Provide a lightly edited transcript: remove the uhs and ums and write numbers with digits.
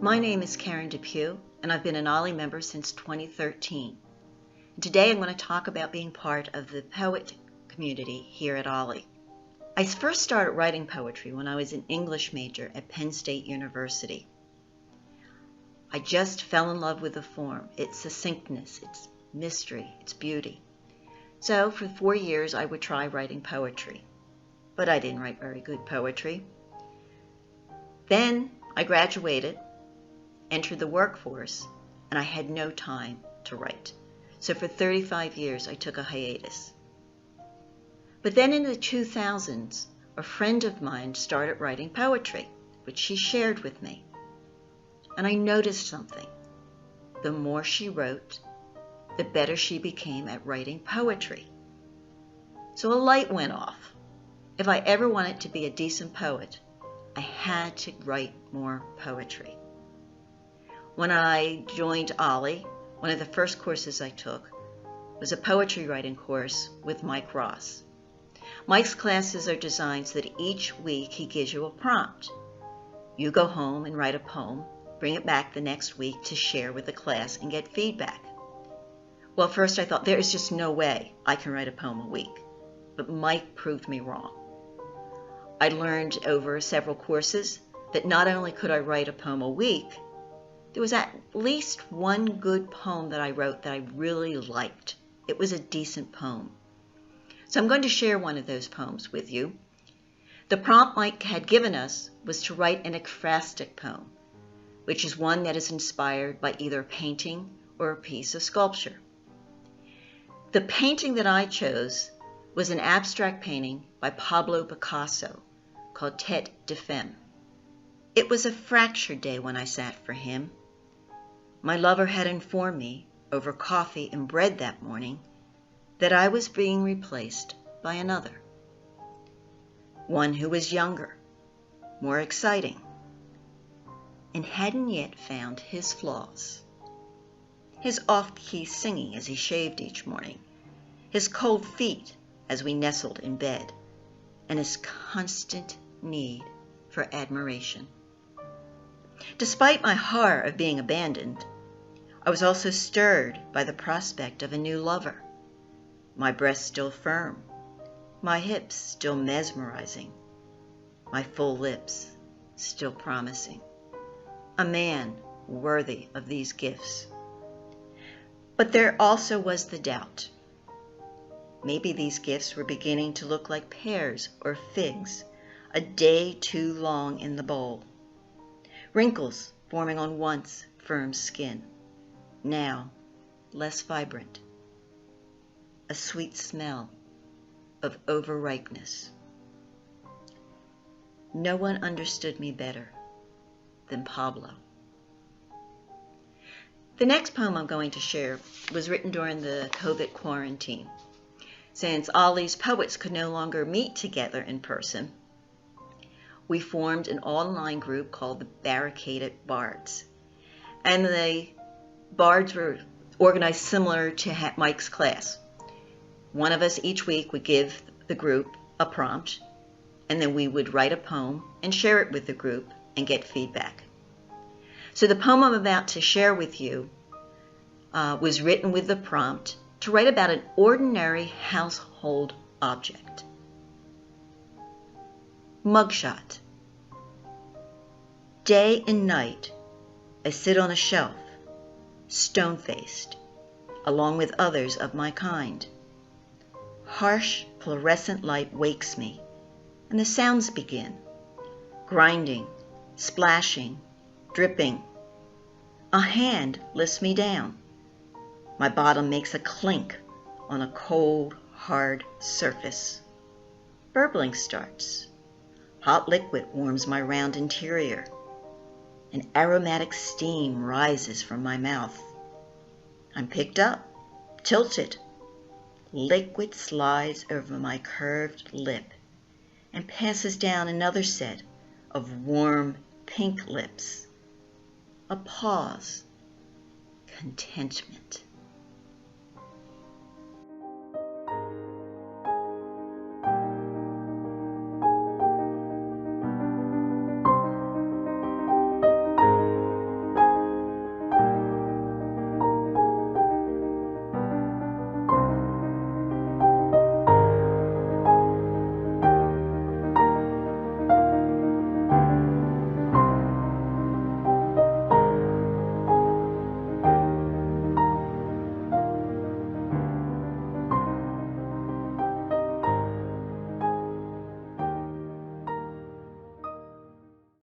My name is Karen Depew, and I've been an OLLI member since 2013. And today I'm going to talk about being part of the poet community here at OLLI. I first started writing poetry when I was an English major at Penn State University. I just fell in love with the form, its succinctness, its mystery, its beauty. So for 4 years I would try writing poetry, but I didn't write very good poetry. Then I graduated, entered the workforce, and I had no time to write. So for 35 years I took a hiatus. But then in the 2000s, a friend of mine started writing poetry, which she shared with me. And I noticed something. The more she wrote, the better she became at writing poetry. So a light went off. If I ever wanted to be a decent poet, I had to write more poetry. When I joined OLLI, one of the first courses I took was a poetry writing course with Mike Ross. Mike's classes are designed so that each week he gives you a prompt. You go home and write a poem, bring it back the next week to share with the class and get feedback. Well, first I thought there is just no way I can write a poem a week, but Mike proved me wrong. I learned over several courses that not only could I write a poem a week, there was at least one good poem that I wrote that I really liked. It was a decent poem. So I'm going to share one of those poems with you. The prompt Mike had given us was to write an ekphrastic poem, which is one that is inspired by either a painting or a piece of sculpture. The painting that I chose was an abstract painting by Pablo Picasso called Tet de Femme. It was a fractured day when I sat for him. My lover had informed me over coffee and bread that morning that I was being replaced by another. One who was younger, more exciting, and hadn't yet found his flaws. His off-key singing as he shaved each morning, his cold feet as we nestled in bed, and his constant need for admiration. Despite my horror of being abandoned, I was also stirred by the prospect of a new lover. My breasts still firm, my hips still mesmerizing, my full lips still promising. A man worthy of these gifts. But there also was the doubt. Maybe these gifts were beginning to look like pears or figs, a day too long in the bowl. Wrinkles forming on once firm skin, now less vibrant. A sweet smell of overripeness. No one understood me better than Pablo. The next poem I'm going to share was written during the COVID quarantine. Since OLLI's poets could no longer meet together in person, we formed an online group called the Barricaded Bards. And the Bards were organized similar to Mike's class. One of us each week would give the group a prompt, and then we would write a poem and share it with the group and get feedback. So the poem I'm about to share with you was written with the prompt to write about an ordinary household object. Mugshot. Day and night, I sit on a shelf, stone-faced, along with others of my kind. Harsh fluorescent light wakes me, and the sounds begin. Grinding, splashing, dripping. A hand lifts me down. My bottom makes a clink on a cold, hard surface. Burbling starts. Hot liquid warms my round interior. An aromatic steam rises from my mouth. I'm picked up, tilted. Liquid slides over my curved lip and passes down another set of warm pink lips. A pause. Contentment.